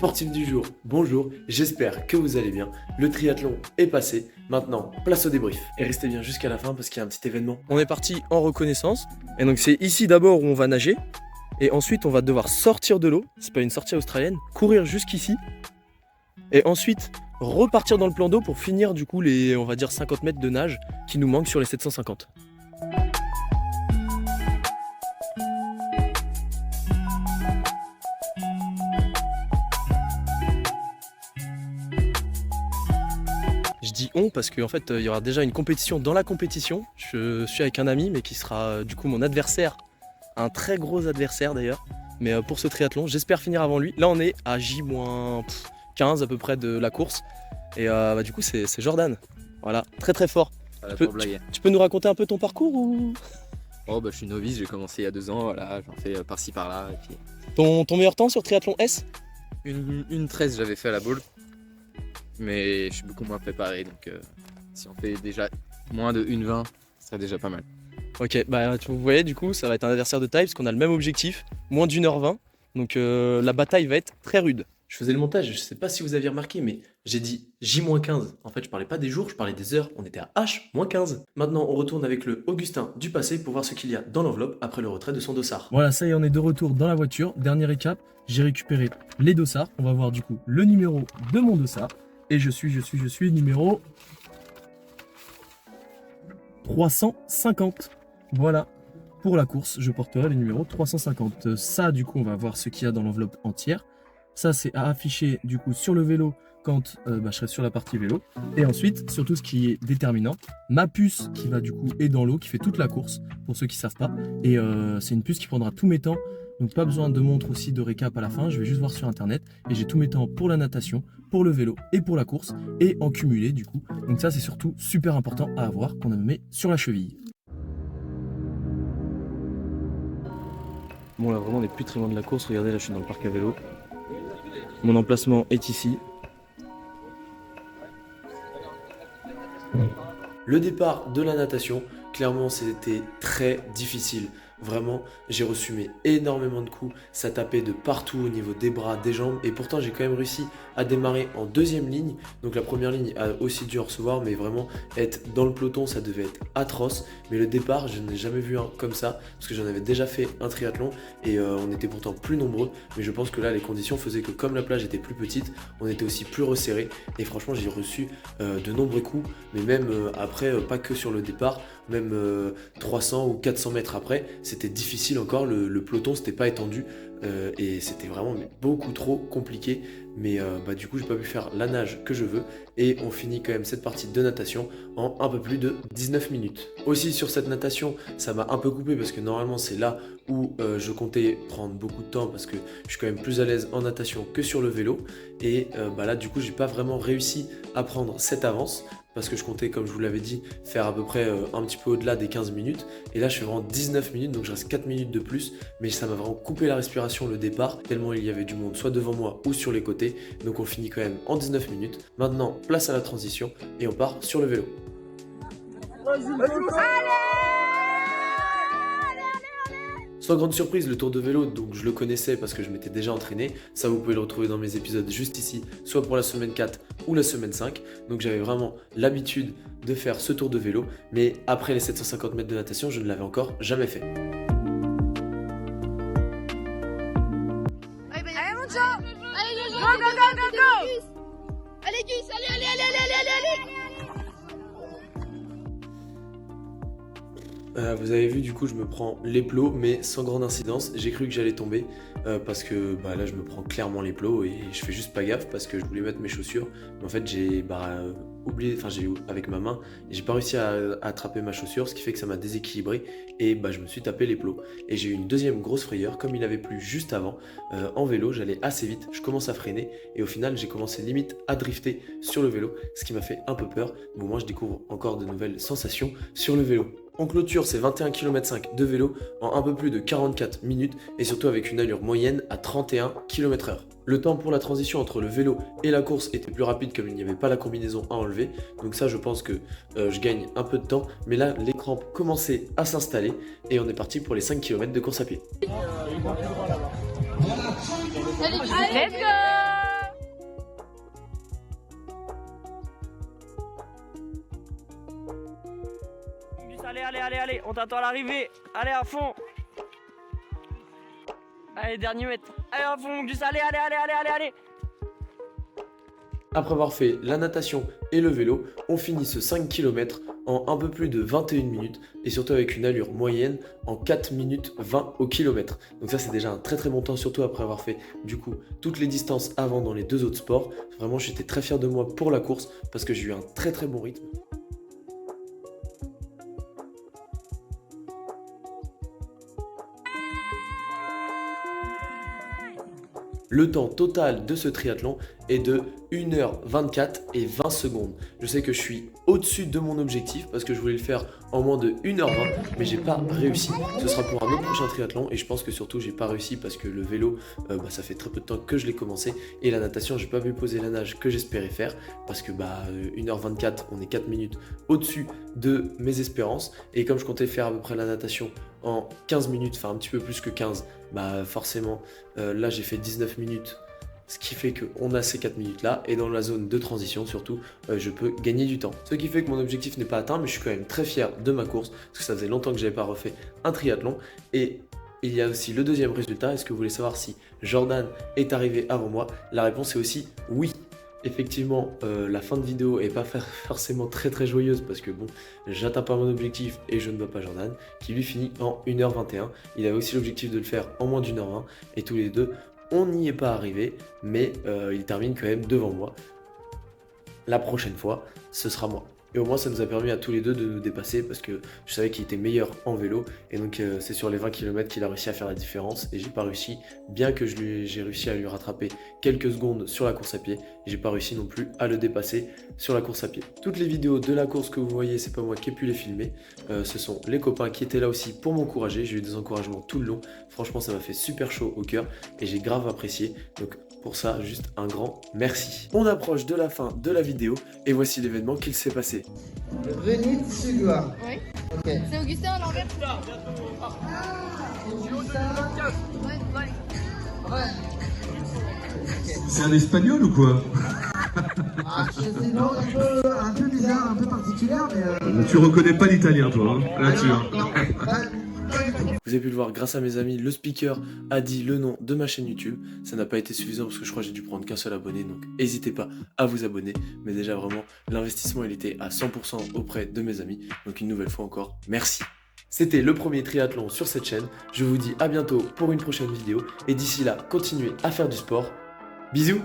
sportifs du jour, bonjour, j'espère que vous allez bien. Le triathlon est passé, maintenant place au débrief. Et restez bien jusqu'à la fin parce qu'il y a un petit événement. On est parti en reconnaissance, et donc c'est ici d'abord où on va nager, et ensuite on va devoir sortir de l'eau, c'est pas une sortie australienne, courir jusqu'ici, et ensuite repartir dans le plan d'eau pour finir du coup les, on va dire 50 mètres de nage qui nous manquent sur les 750. Je dis on parce qu'en fait il y aura déjà une compétition dans la compétition. Je suis avec un ami mais qui sera du coup mon adversaire, un très gros adversaire d'ailleurs. Mais pour ce triathlon, j'espère finir avant lui. Là on est à J-15 à peu près de la course. Et du coup c'est Jordan. Voilà, très très fort. Tu peux nous raconter un peu ton parcours ou... Oh je suis novice, j'ai commencé il y a 2 ans, voilà, j'en fais par-ci par-là. Et puis... ton meilleur temps sur triathlon S? Une 13 j'avais fait à la boule. Mais je suis beaucoup moins préparé, donc si on fait déjà moins de 1,20, ce serait déjà pas mal. Ok, vous voyez du coup ça va être un adversaire de taille parce qu'on a le même objectif, moins d'1h20, donc la bataille va être très rude. Je faisais le montage, je sais pas si vous aviez remarqué, mais j'ai dit J-15. En fait, je parlais pas des jours, je parlais des heures. On était à H-15. Maintenant, on retourne avec le Augustin du passé pour voir ce qu'il y a dans l'enveloppe après le retrait de son dossard. Voilà, ça y est, on est de retour dans la voiture. Dernier récap, j'ai récupéré les dossards. On va voir du coup le numéro de mon dossard. Et je suis numéro 350. Voilà, pour la course, je porterai le numéro 350. Ça, du coup, on va voir ce qu'il y a dans l'enveloppe entière. Ça, c'est à afficher du coup sur le vélo quand je serai sur la partie vélo. Et ensuite, surtout ce qui est déterminant, ma puce qui va du coup est dans l'eau, qui fait toute la course, pour ceux qui ne savent pas. Et c'est une puce qui prendra tous mes temps. Donc pas besoin de montre aussi de récap à la fin, je vais juste voir sur internet. Et j'ai tous mes temps pour la natation, pour le vélo et pour la course. Et en cumulé du coup. Donc ça, c'est surtout super important à avoir qu'on me met sur la cheville. Bon là vraiment on n'est plus très loin de la course, regardez là je suis dans le parc à vélo. Mon emplacement est ici. Le départ de la natation, clairement c'était très difficile. Vraiment, j'ai reçu énormément de coups, ça tapait de partout au niveau des bras, des jambes, et pourtant j'ai quand même réussi à démarrer en deuxième ligne. Donc la première ligne a aussi dû recevoir, mais vraiment être dans le peloton ça devait être atroce. Mais le départ, je n'ai jamais vu un comme ça, parce que j'en avais déjà fait un triathlon et on était pourtant plus nombreux. Mais je pense que là les conditions faisaient que comme la plage était plus petite, on était aussi plus resserré. Et franchement j'ai reçu de nombreux coups, mais même après, pas que sur le départ, même 300 ou 400 mètres après, c'était difficile encore, le peloton s'était pas étendu et c'était vraiment beaucoup trop compliqué. Mais du coup j'ai pas pu faire la nage que je veux et on finit quand même cette partie de natation en un peu plus de 19 minutes. Aussi sur cette natation ça m'a un peu coupé parce que normalement c'est là où je comptais prendre beaucoup de temps parce que je suis quand même plus à l'aise en natation que sur le vélo. Et là du coup j'ai pas vraiment réussi à prendre cette avance parce que je comptais, comme je vous l'avais dit, faire à peu près un petit peu au-delà des 15 minutes. Et là, je fais vraiment 19 minutes, donc je reste 4 minutes de plus. Mais ça m'a vraiment coupé la respiration le départ, tellement il y avait du monde, soit devant moi ou sur les côtés. Donc on finit quand même en 19 minutes. Maintenant, place à la transition et on part sur le vélo. Sans grande surprise, le tour de vélo, donc je le connaissais parce que je m'étais déjà entraîné. Ça, vous pouvez le retrouver dans mes épisodes juste ici, soit pour la semaine 4 ou la semaine 5. Donc j'avais vraiment l'habitude de faire ce tour de vélo. Mais après les 750 mètres de natation, je ne l'avais encore jamais fait. Allez Moncho, allez go. Allez Gus, allez. Vous avez vu, du coup je me prends les plots mais sans grande incidence. J'ai cru que j'allais tomber parce que là je me prends clairement les plots et je fais juste pas gaffe parce que je voulais mettre mes chaussures. Mais en fait j'ai oublié, j'ai avec ma main et j'ai pas réussi à attraper ma chaussure, ce qui fait que ça m'a déséquilibré et je me suis tapé les plots. Et j'ai eu une deuxième grosse frayeur, comme il avait plu juste avant. En vélo j'allais assez vite, je commence à freiner et au final j'ai commencé limite à drifter sur le vélo, ce qui m'a fait un peu peur. Mais au moins je découvre encore de nouvelles sensations sur le vélo. On clôture ces 21,5 km de vélo en un peu plus de 44 minutes et surtout avec une allure moyenne à 31 km/h. Le temps pour la transition entre le vélo et la course était plus rapide comme il n'y avait pas la combinaison à enlever. Donc ça je pense que je gagne un peu de temps. Mais là les crampes commençaient à s'installer et on est parti pour les 5 km de course à pied. Let's go. allez, on t'attend à l'arrivée. Allez à fond. Allez, dernier mètre. Allez à fond, Gus, allez. Après avoir fait la natation et le vélo, on finit ce 5 km en un peu plus de 21 minutes et surtout avec une allure moyenne en 4 minutes 20 au kilomètre. Donc ça c'est déjà un très bon temps, surtout après avoir fait du coup toutes les distances avant dans les deux autres sports. Vraiment j'étais très fier de moi pour la course parce que j'ai eu un très bon rythme. Le temps total de ce triathlon est de 1h24 et 20 secondes. Je sais que je suis au-dessus de mon objectif parce que je voulais le faire en moins de 1h20, mais j'ai pas réussi. Ce sera pour un autre prochain triathlon et je pense que surtout j'ai pas réussi parce que le vélo, ça fait très peu de temps que je l'ai commencé et la natation, j'ai pas pu poser la nage que j'espérais faire parce que 1h24, on est 4 minutes au-dessus de mes espérances et comme je comptais faire à peu près la natation en 15 minutes, enfin un petit peu plus que 15, forcément là j'ai fait 19 minutes, ce qui fait qu'on a ces 4 minutes là et dans la zone de transition surtout je peux gagner du temps, ce qui fait que mon objectif n'est pas atteint, mais je suis quand même très fier de ma course parce que ça faisait longtemps que j'avais pas refait un triathlon. Et il y a aussi le deuxième résultat. Est-ce que vous voulez savoir si Jordan est arrivé avant moi? La réponse est aussi oui. Effectivement, la fin de vidéo est pas forcément très joyeuse parce que bon, j'atteins pas mon objectif et je ne bats pas Jordan qui lui finit en 1h21. Il avait aussi l'objectif de le faire en moins d'1h20 et tous les deux, on n'y est pas arrivé, mais il termine quand même devant moi. La prochaine fois, ce sera moi. Et au moins ça nous a permis à tous les deux de nous dépasser parce que je savais qu'il était meilleur en vélo et donc c'est sur les 20 km qu'il a réussi à faire la différence et j'ai pas réussi, bien que j'ai réussi à lui rattraper quelques secondes sur la course à pied, j'ai pas réussi non plus à le dépasser sur la course à pied. Toutes les vidéos de la course que vous voyez, c'est pas moi qui ai pu les filmer, ce sont les copains qui étaient là aussi pour m'encourager, j'ai eu des encouragements tout le long, franchement ça m'a fait super chaud au cœur et j'ai grave apprécié, donc pour ça, juste un grand merci. On approche de la fin de la vidéo et voici l'événement qu'il s'est passé. Le Zénith suédois. Oui. Ok. C'est Augustin à l'envers. C'est un espagnol ou quoi? C'est une langue un peu bizarre, un peu particulière, mais... Tu reconnais pas l'italien toi, hein? Là-dessus. Vous avez pu le voir grâce à mes amis, le speaker a dit le nom de ma chaîne YouTube. Ça n'a pas été suffisant parce que je crois que j'ai dû prendre qu'un seul abonné, donc n'hésitez pas à vous abonner. Mais déjà vraiment, l'investissement il était à 100% auprès de mes amis. Donc une nouvelle fois encore, merci. C'était le premier triathlon sur cette chaîne. Je vous dis à bientôt pour une prochaine vidéo. Et d'ici là, continuez à faire du sport. Bisous!